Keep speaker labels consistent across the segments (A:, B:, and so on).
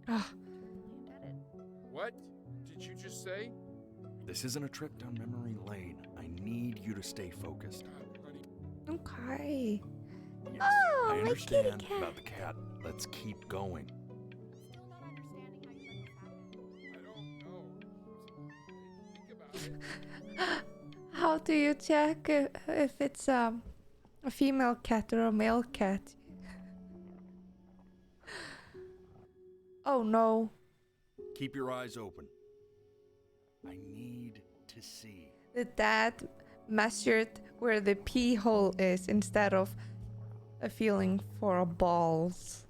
A: Ah,
B: What did you just say?
C: This isn't a trip down memory lane. I need you to stay focused.
B: God, honey.
A: okay.
C: Yes,
A: Oh,
C: I
A: my kitty
C: understand
A: cat.
C: about the cat. Let's keep going.
D: Still not understanding how you let this happen.
B: I don't know. Think about it.
A: How do you check if it's a female cat or a male cat? Oh no.
C: Keep your eyes open. I need to see.
A: The dad measured where the pee hole is instead of a feeling for a balls.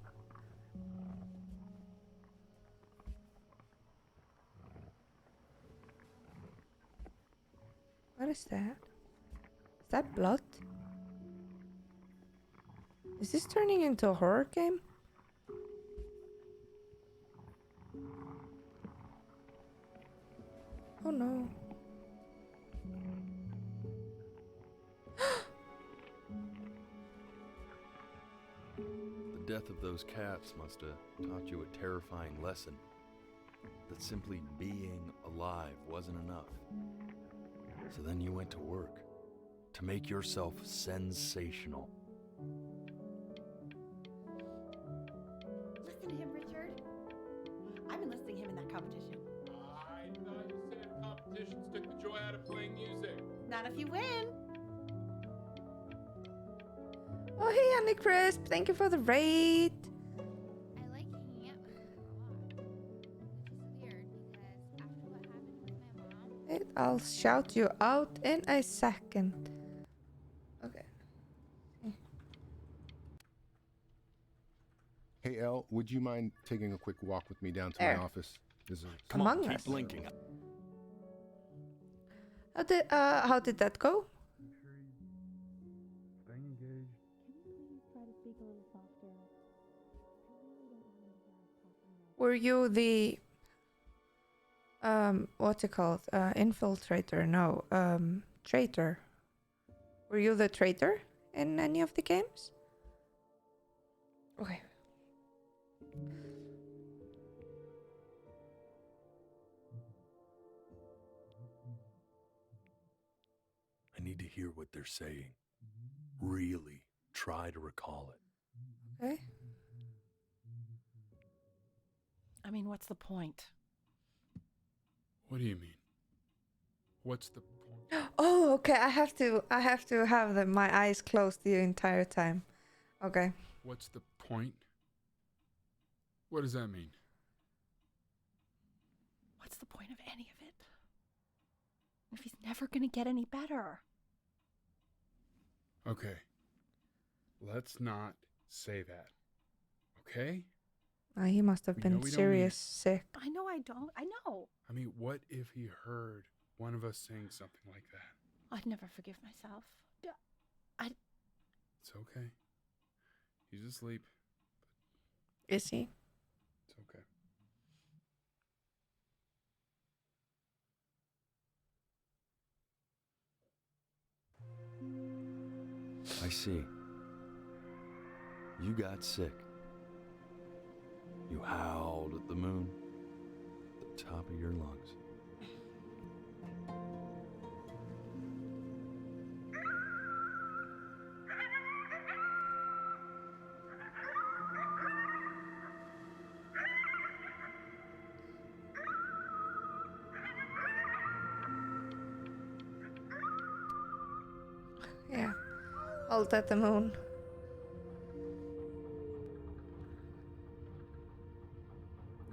A: What is that? Is that blood? Is this turning into a horror game? Oh no.
C: The death of those cats must have taught you a terrifying lesson. That simply being alive wasn't enough. So then you went to work to make yourself sensational.
D: Listen to him, Richard. I've been listening to him in that competition.
B: I thought you said competitions took the joy out of playing music.
D: Not if you win.
A: Oh hey Annie Crisp, thank you for the raid.
E: I like hanging out with her a lot, which is weird because after what happened with my mom,
A: I'll shout you out in a second. Okay.
F: Hey, Elle, would you mind taking a quick walk with me down to
A: There.
F: my office? There's a
C: Come
A: Among
C: on, keep
A: Us.
C: blinking.
A: How did that go?
F: staying engaged.
E: try to speak a little softer. I really don't want my dad talking about
A: Were you the what's it called? Infiltrator? No, traitor. Were you the traitor in any of the games? Okay.
C: I need to hear what they're saying. Really try to recall it.
A: Okay.
D: I mean, what's the point?
B: What do you mean? What's the point?
A: Oh, okay. I have to have my eyes closed the entire time. Okay.
B: What's the point? What does that mean?
D: What's the point of any of it? If he's never gonna get any better.
B: Okay. Let's not say that. Okay?
A: He must have
B: We
A: been
B: know we don't
A: serious sick.
D: I know I don't. I know.
B: I mean, what if he heard one of us saying something like that?
D: I'd never forgive myself.
B: It's okay. He's asleep.
A: Is he?
B: It's okay.
C: I see. You got sick. You howled at the moon at the top of your lungs.
A: Yeah. Hold at the moon.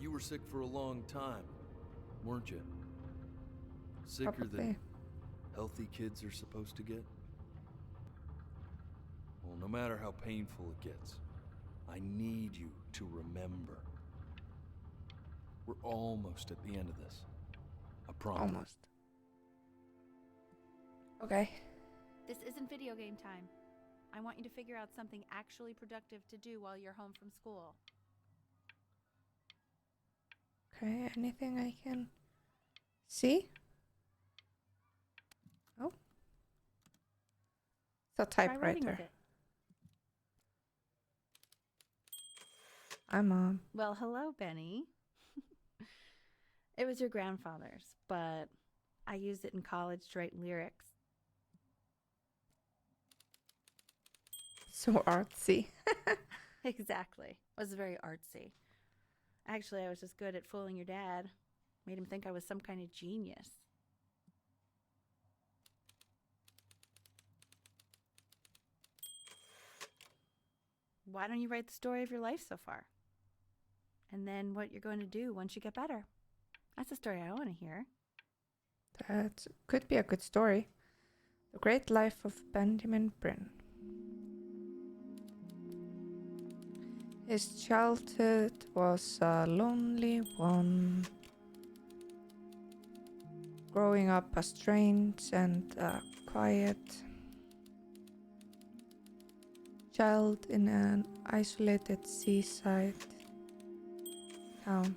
C: You were sick for a long time, weren't you? Sicker
A: Probably.
C: than healthy kids are supposed to get? Well, no matter how painful it gets, I need you to remember. We're almost at the end of this. I promise.
A: Almost. Okay.
D: This isn't video game time. I want you to figure out something actually productive to do while you're home from school.
A: Okay, anything I can see? Oh. It's a
D: Try writing
A: typewriter.
D: with it.
A: Hi, Mom.
D: Well, hello, Benny. It was your grandfather's, but I used it in college to write lyrics.
A: So artsy.
D: Exactly. Was very artsy. Actually, I was just good at fooling your dad. Made him think I was some kind of genius. Why don't you write the story of your life so far? And then what you're going to do once you get better. That's the story I want to hear.
A: That could be a good story. The Great Life of Benjamin Bryn. His childhood was a lonely one. Growing up a strange and quiet child in an isolated seaside town.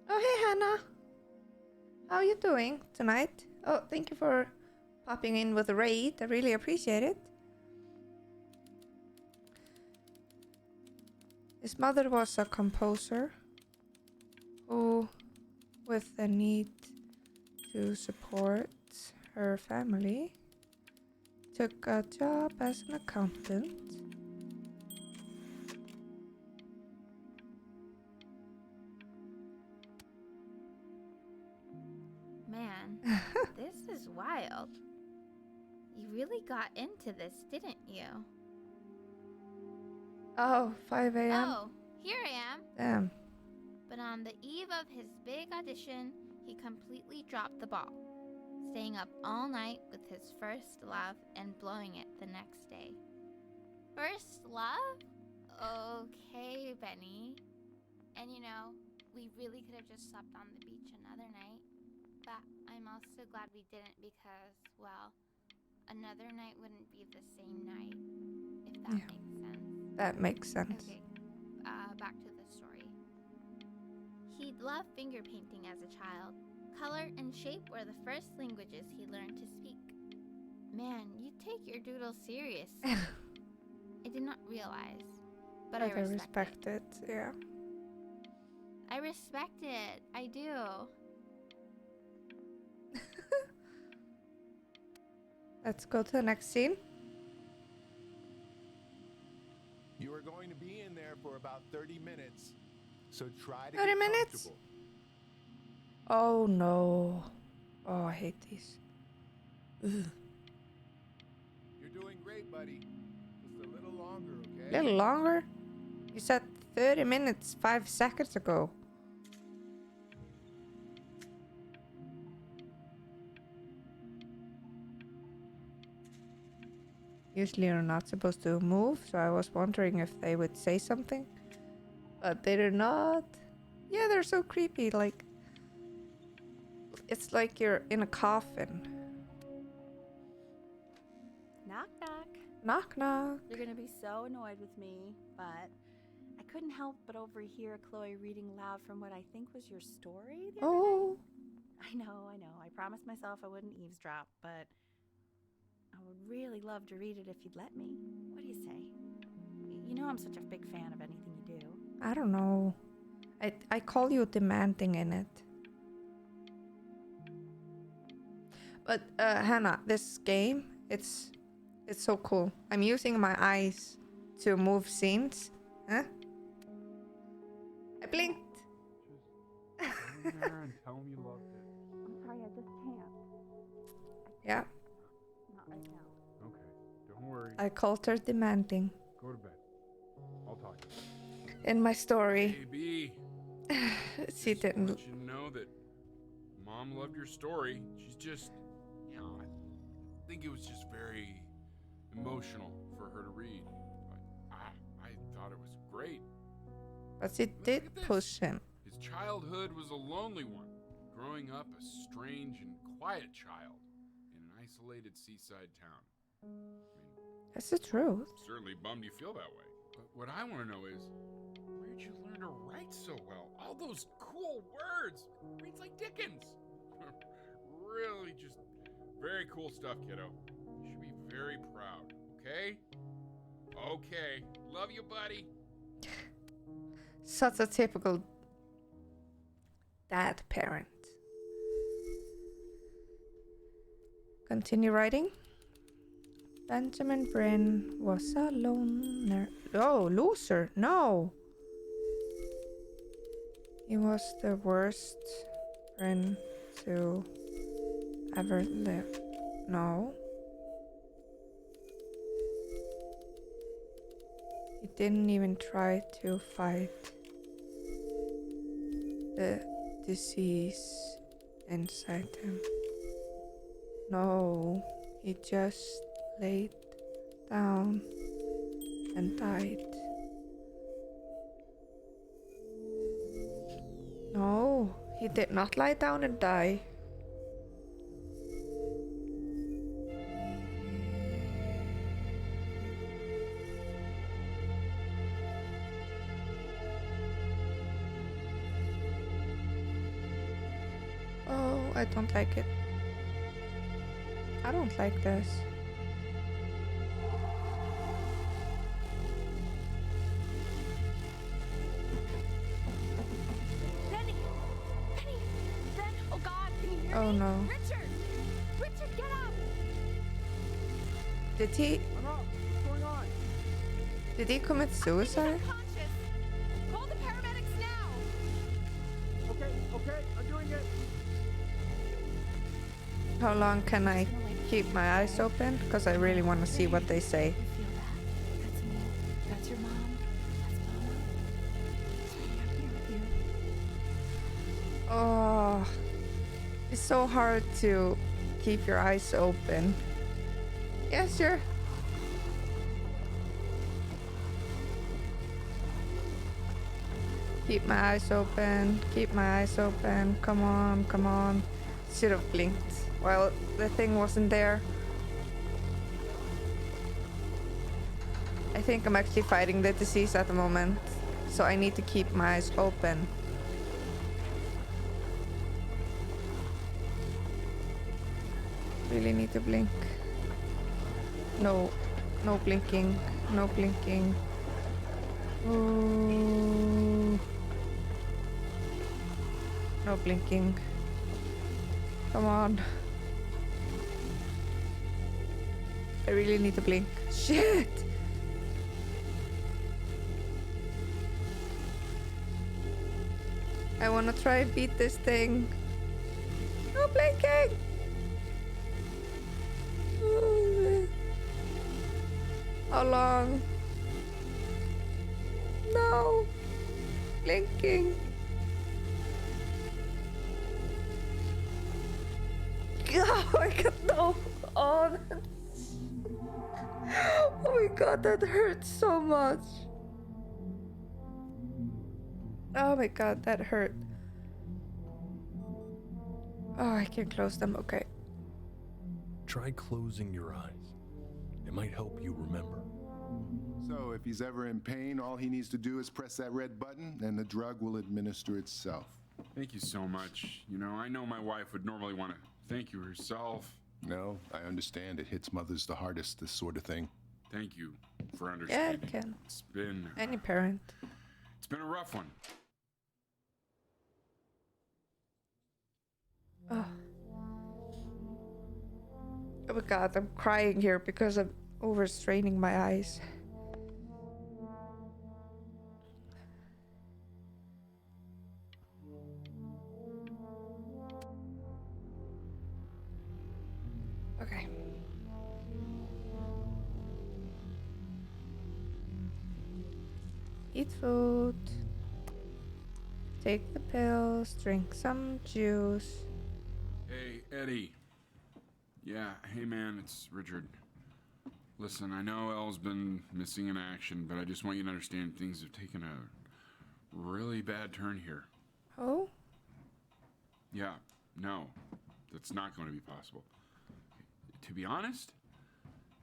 A: Oh, hey, Hannah. How are you doing tonight? Oh, thank you for popping in with a raid. I really appreciate it. His mother was a composer who, with the need to support her family, took a job as an accountant.
E: Man, this is wild. You really got into this, didn't you?
A: Oh, 5 a.m.
E: Oh, here I am.
A: Damn.
E: But on the eve of his big audition, he completely dropped the ball, staying up all night with his first love and blowing it the next day. First love? Okay, Benny. And you know, we really could have just slept on the beach another night. But I'm also glad we didn't because, well, another night wouldn't be the same night, if that
A: Yeah.
E: makes sense.
A: That makes sense.
E: Okay, back to the story. He loved finger painting as a child. Color and shape were the first languages he learned to speak. Man, you take your doodle seriously. I did not realize, but I respect it.
A: Yeah.
E: I respect it. I do.
A: Let's go to the next scene.
G: You are going to be in there for about 30 minutes, so try to
A: 30
G: get
A: minutes?
G: comfortable.
A: Oh no. Oh, I hate these. Ugh.
G: You're doing great, buddy. Just a little longer, okay?
A: A little longer? You said 30 minutes 5 seconds ago. Usually you're not supposed to move, so I was wondering if they would say something. But they did not. Yeah, they're so creepy. Like, it's like you're in a coffin.
D: Knock, knock.
A: Knock, knock.
D: You're going to be so annoyed with me, but I couldn't help but overhear Chloe reading loud from what I think was your story the other
A: Oh.
D: night. I know. I promised myself I wouldn't eavesdrop, but I would really love to read it if you'd let me. What do you say? You know I'm such a big fan of anything you do.
A: I don't know. I call you demanding in it. But Hannah, this game, it's so cool. I'm using my eyes to move scenes. Huh? I blinked.
B: Just go in there and tell him you loved it.
D: I'm sorry, I just can't.
A: Yeah,
D: Not right now.
B: Okay, don't worry.
A: I called her demanding
B: Go to bed. I'll talk to you.
A: in my story.
B: Baby,
A: She
B: just
A: didn't.
B: want you to know that Mom loved your story. She's just, you know, I think it was just very emotional for her to read. But I thought it was great.
A: But she
B: Look
A: did
B: at this.
A: push him.
B: His childhood was a lonely one, growing up a strange and quiet child in an isolated seaside town. I mean,
A: That's the truth.
B: certainly bummed you feel that way. But what I want to know is, where'd you learn to write so well? All those cool words. Reads like Dickens. Really just very cool stuff, kiddo. You should be very proud, okay? Okay. Love you, buddy.
A: such a typical dad parent. Continue writing. Benjamin Bryn was a loner. Oh, loser. No. He was the worst friend to ever live. No. He didn't even try to fight the disease inside him. No, he just laid down and died. No, he did not lie down and die. Oh, I don't like it. I don't like this.
D: Penny! Penny! Ben! Oh God, can you hear
A: Oh
D: me?
A: no.
D: Richard! Richard, get up!
A: Did he
H: I'm up. What's going on?
A: commit
D: He's
A: suicide?
D: unconscious. Call the paramedics now!
H: Okay, I'm doing it.
A: How long can I keep my eyes open? Because I really want to see what they say.
D: You feel that? That's me. That's your mom. That's Mama. Sorry, I'm here with you.
A: Oh, it's so hard to keep your eyes open. Yes, sure. Keep my eyes open. Keep my eyes open. Come on, come on. Should have blinked. Well, the thing wasn't there. I think I'm actually fighting the disease at the moment, so I need to keep my eyes open. Really need to blink. No, no blinking, no blinking. Ooh. No blinking. Come on. I really need to blink. Shit! I wanna try and beat this thing. No blinking! How long? No! Blinking. Oh my god, no! Oh, oh my god, that hurts so much. Oh my god, that hurt. Oh, I can close them, okay.
C: Try closing your eyes. It might help you remember.
G: So if he's ever in pain, all he needs to do is press that red button and the drug will administer itself.
B: Thank you so much. You know, I know my wife would normally want to thank you herself.
G: No, I understand. It hits mothers the hardest, this sort of thing.
B: Thank you for
A: Yeah,
B: understanding.
A: it can.
B: It's been
A: Any parent.
B: it's been a rough one.
A: Oh. Oh my god, I'm crying here because I'm overstraining my eyes. Okay. Eat food. Take the pills. Drink some juice.
B: Hey, Eddie. Yeah, hey man, it's Richard. Listen, I know Elle's been missing in action, but I just want you to understand things have taken a really bad turn here.
A: Oh?
B: Yeah, no, that's not going to be possible. To be honest,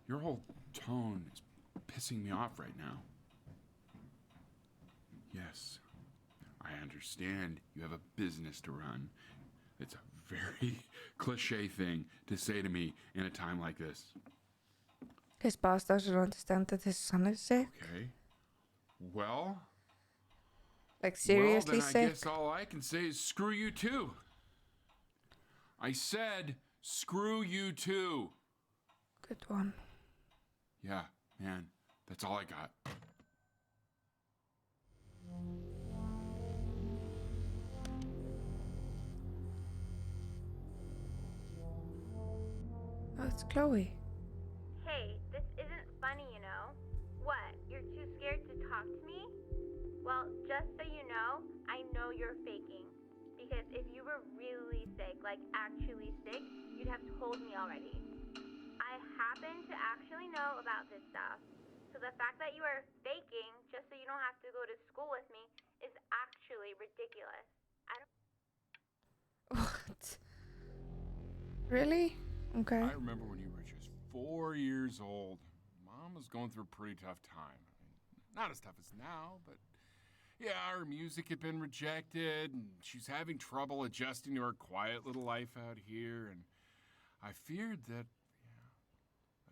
B: your whole tone is pissing me off right now. Yes, I understand you have a business to run. It's a very cliche thing to say to me in a time like this.
A: His boss doesn't understand that his son is sick.
B: Okay. Well,
A: Like seriously
B: well, then
A: sick?
B: I guess all I can say is screw you too. I said screw you too.
A: Good one.
B: Yeah, man, that's all I got.
A: Oh, it's Chloe.
I: Hey, this isn't funny, you know. What? You're too scared to talk to me? Well, just so you know you're faking. Because if you were really sick, like actually sick, you'd have told me already. I happen to actually know about this stuff. So the fact that you are faking just so you don't have to go to school with me is actually ridiculous.
A: What? Really? Okay.
B: I remember when you were just 4 years old. Mom was going through a pretty tough time. I mean, not as tough as now, but yeah, her music had been rejected, and she's having trouble adjusting to her quiet little life out here, and I feared that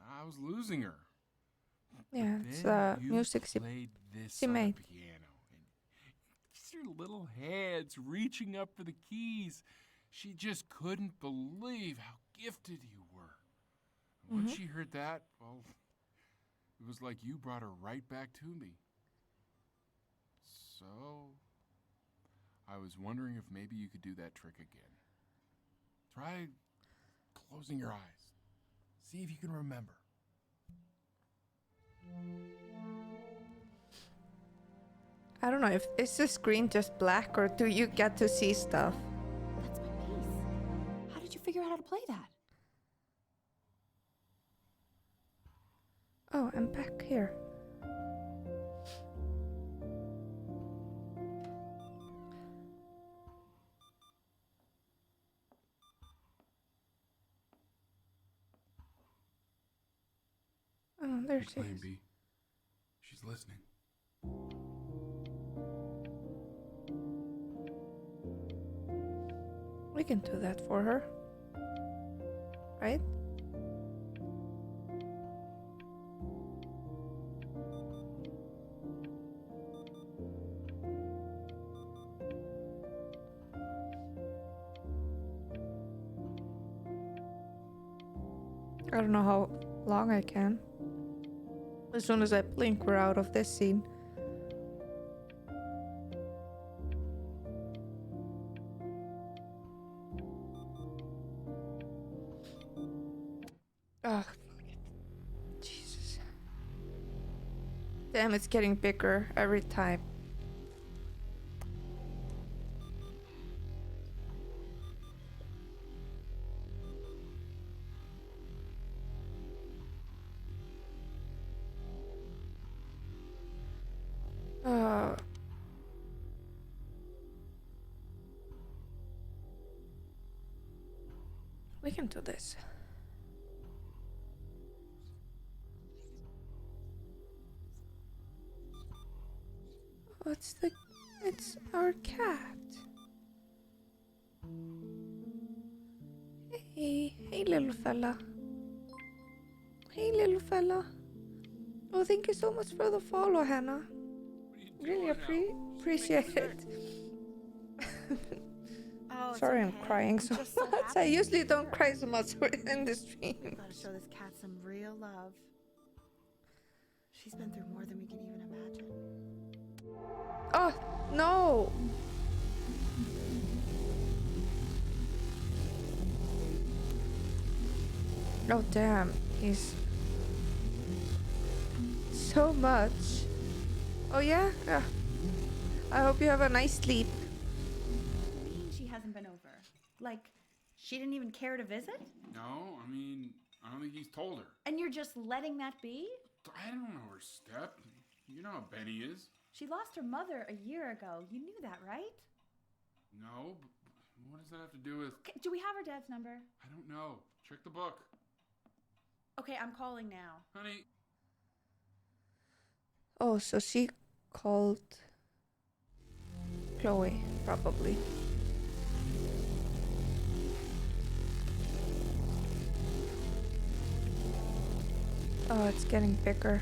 B: I was losing her.
A: Yeah,
B: But
A: it's
B: then you
A: music
B: played this
A: she
B: on
A: made.
B: the piano, and just her little hands reaching up for the keys. She just couldn't believe how gifted you were. And when she heard that, well, it was like you brought her right back to me. So, I was wondering if maybe you could do that trick again. Try closing your eyes. See if you can remember.
A: I don't know if is the screen just black or do you get to see stuff?
D: That's my piece. How did you figure out how to play that?
A: Oh, I'm back here. Oh, there she
B: Playing
A: is.
B: B. She's listening.
A: We can do that for her. Right? I don't know how long I can. As soon as I blink, we're out of this scene. Oh, Jesus. Damn, it's getting bigger every time. We can do this. What's the... It's our cat. Hey little fella. Hey little fella. Oh, thank you so much for the follow, Hannah. Really appreciate it.
D: Oh, it's
A: Sorry,
D: okay.
A: I'm crying so
D: just so
A: much. I
D: happy
A: usually
D: you're
A: don't
D: here.
A: cry so much in the stream.
D: Gotta show this cat some real love. She's been through more than we can even imagine.
A: Oh, no! Oh, damn. He's... so much. Oh, yeah? Yeah. I hope you have a nice sleep.
D: What do you mean she hasn't been over? Like, she didn't even care to visit?
B: No, I mean, I don't think he's told her.
D: And you're just letting that be?
B: I don't know her step. You know how Benny is.
D: She lost her mother a year ago. You knew that, right?
B: No, but what does that have to do with...
D: Okay, do we have her dad's number?
B: I don't know. Check the book.
D: Okay, I'm calling now.
B: Honey,
A: Oh, so she called Chloe, probably. Oh, it's getting bigger.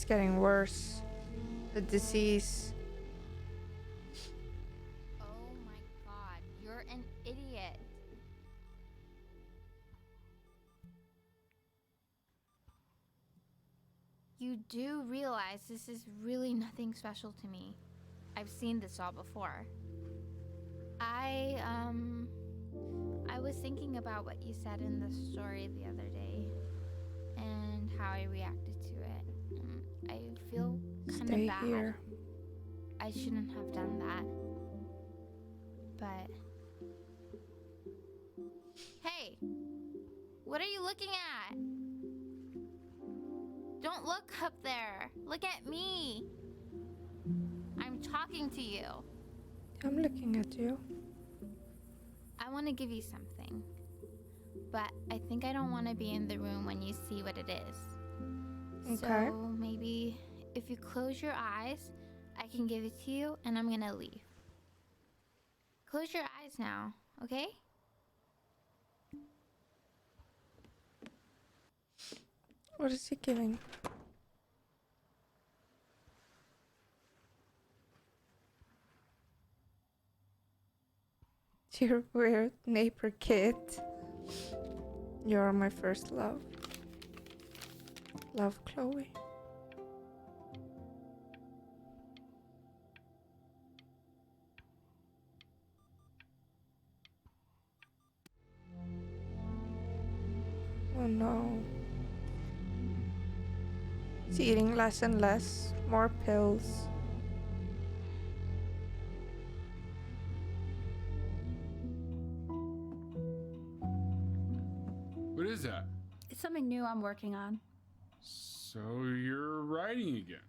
A: It's getting worse. The disease.
E: Oh my god, you're an idiot. You do realize this is really nothing special to me. I've seen this all before. I was thinking about what you said in the story the other day and how I reacted to it. I feel kind
A: Stay
E: of bad.
A: here.
E: I shouldn't have done that. But hey, what are you looking at? Don't look up there. Look at me. I'm talking to you.
A: I'm looking at you.
E: I want to give you something. But I think I don't want to be in the room when you see what it is.
A: Okay.
E: So maybe if you close your eyes, I can give it to you and I'm going to leave. Close your eyes now, okay?
A: What is he giving? Dear weird neighbor kid. You're my first love. Love, Chloe. Oh no. He's eating less and less. More pills.
B: What is that?
D: It's something new I'm working on.
B: So you're writing again.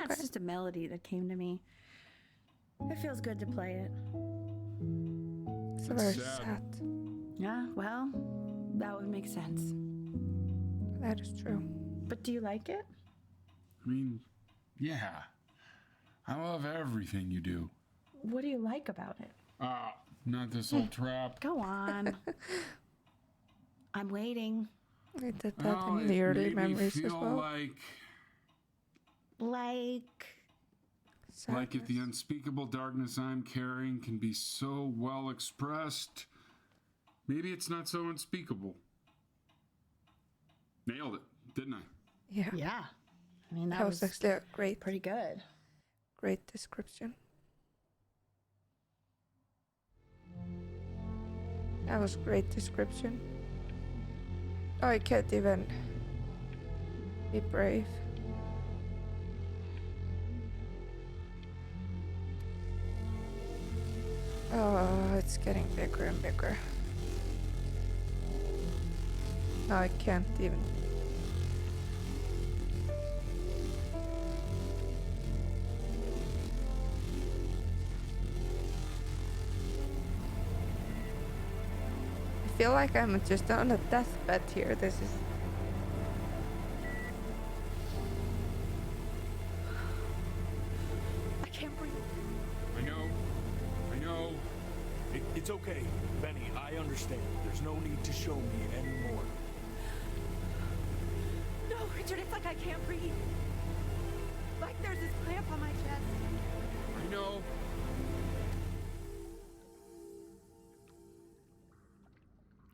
D: It's just a melody that came to me. It feels good to play it.
A: It's
B: That's
A: very
B: sad.
A: sad.
D: Yeah, well, that would make sense.
A: That is true.
D: But do you like it?
B: I mean, yeah. I love everything you do.
D: What do you like about it?
B: Not this old trap.
D: Go on. I'm waiting.
A: I did that
B: Well,
A: in the
B: it
A: early
B: made me
A: memories as
B: feel
A: well.
D: Like...
B: Like if the
A: Sadness.
B: unspeakable darkness I'm carrying can be so well expressed, maybe it's not so unspeakable. Nailed it, didn't I?
A: Yeah.
D: Yeah. I mean,
A: That was actually a great
D: pretty good.
A: Great description. That was great description. Oh, I can't even be brave. Oh, it's getting bigger and bigger. Now I can't even. I feel like I'm just on a deathbed here. This is.
D: I can't breathe.
B: I know.
J: It's okay, Benny. I understand. There's no need to show me anymore.
D: No, Richard, it's like I can't breathe. Like there's this clamp on my chest.
B: I know.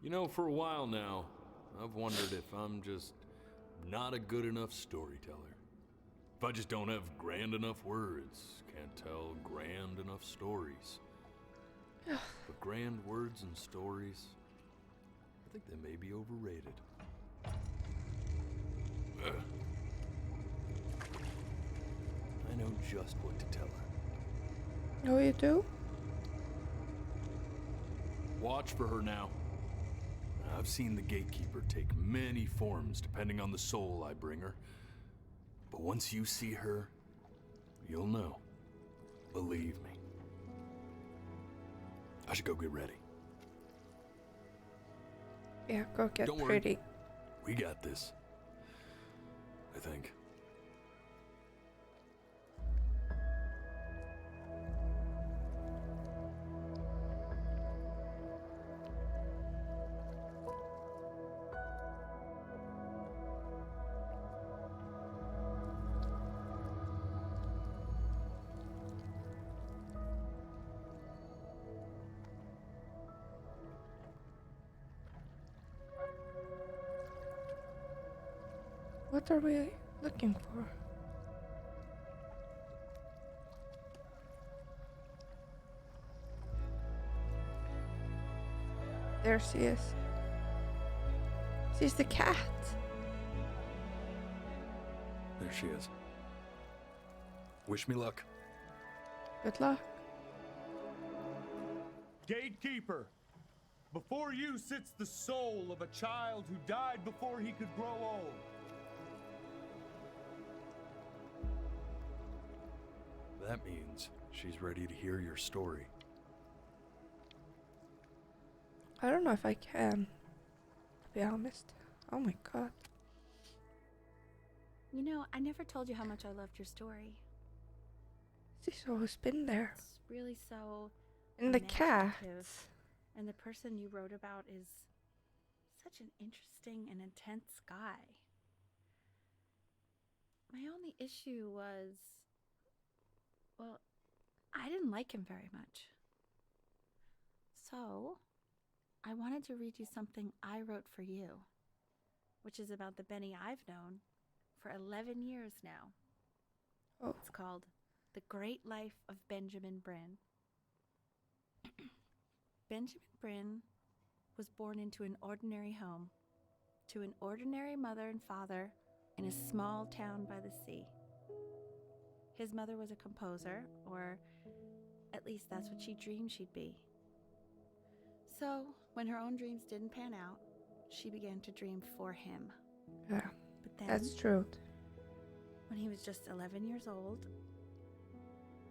C: You know, for a while now, I've wondered if I'm just not a good enough storyteller. If I just don't have grand enough words, can't tell grand enough stories. But grand words and stories, I think they may be overrated. I know just what to tell her.
A: Oh, you do?
C: Watch for her now. I've seen the gatekeeper take many forms depending on the soul I bring her. But once you see her, you'll know. Believe me. I should go get ready.
A: Yeah, go get
C: Don't worry.
A: pretty.
C: We got this. I think.
A: What are we looking for? There she is. She's the cat.
C: There she is. Wish me luck.
A: Good luck.
J: Gatekeeper, before you sits the soul of a child who died before he could grow old.
C: That means she's ready to hear your story.
A: I don't know if I can, to be honest. Oh my god.
D: You know, I never told you how much I loved your story.
A: She's always been there.
D: It's really so
A: And the cat.
D: imaginative. And the person you wrote about is such an interesting and intense guy. My only issue was, well, I didn't like him very much. So, I wanted to read you something I wrote for you, which is about the Benny I've known for 11 years now.
A: Oh.
D: It's called The Great Life of Benjamin Bryn. Benjamin Bryn was born into an ordinary home, to an ordinary mother and father in a small town by the sea. His mother was a composer, or at least that's what she dreamed she'd be. So, when her own dreams didn't pan out, she began to dream for him.
A: Yeah,
D: But then,
A: that's true.
D: when he was just 11 years old,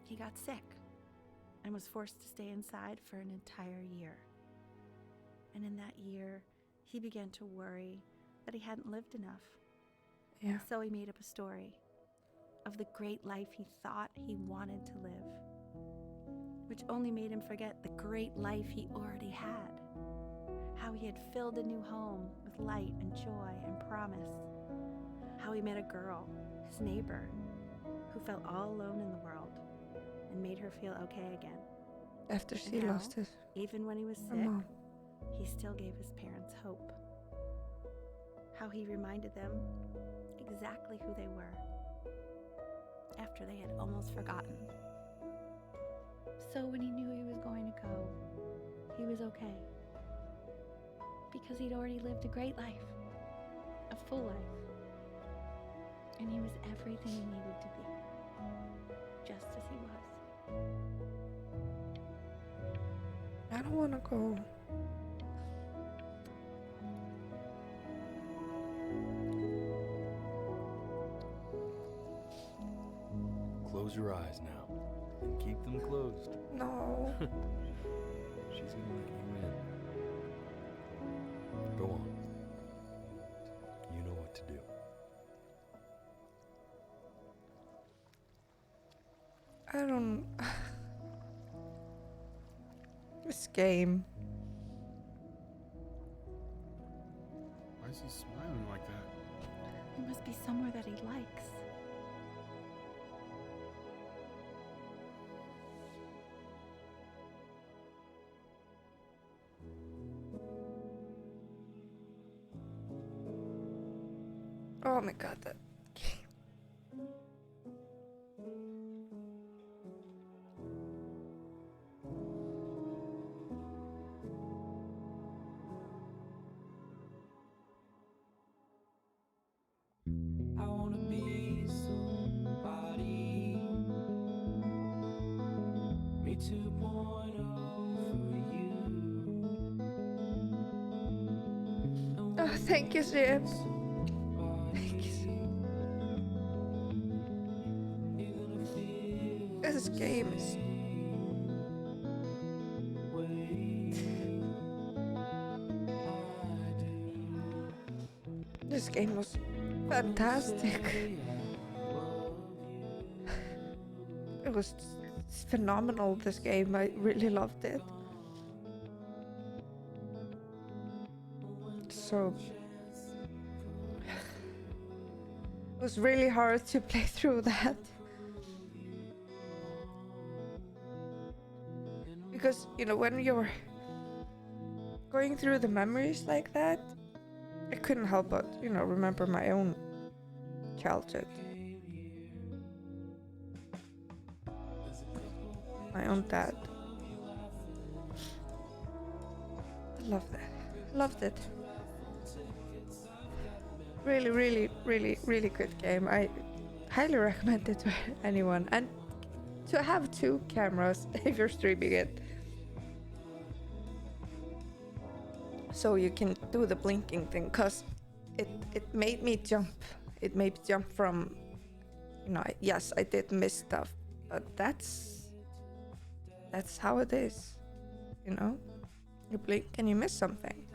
D: he got sick and was forced to stay inside for an entire year. And in that year, he began to worry that he hadn't lived enough.
A: Yeah.
D: So he made up a story of the great life he thought he wanted to live, which only made him forget the great life he already had. How he had filled a new home with light and joy and promise. How he met a girl, his neighbor, who felt all alone in the world and made her feel okay again.
A: After she
D: And how,
A: lost his
D: even when he was
A: her
D: sick,
A: mom.
D: he still gave his parents hope. How he reminded them exactly who they were after they had almost forgotten. So when he knew he was going to go, he was okay. Because he'd already lived a great life, a full life. And he was everything he needed to be, just as he was.
A: I don't want to go.
C: Close your eyes now. And keep them closed.
A: No.
C: She's gonna let you in. Go on. You know what to do.
A: I don't. This game.
B: Why is he smiling like that?
D: He must be somewhere that he likes.
A: Oh my god, that game.
K: I wanna be somebody. Me 2.0 for you.
A: Oh, thank you, Zip. Thank you. This game is. This game was fantastic. It was phenomenal, this game. I really loved it. So it was really hard to play through that. Because, you know, when you're going through the memories like that, I couldn't help but, you know, remember my own childhood. My own dad. I love that. Loved it. Really, really, really, really good game. I highly recommend it to anyone. And to have 2 cameras if you're streaming it. So you can do the blinking thing, because it made me jump. It made me jump from, you know, yes, I did miss stuff, but that's how it is, you know? You blink and you miss something.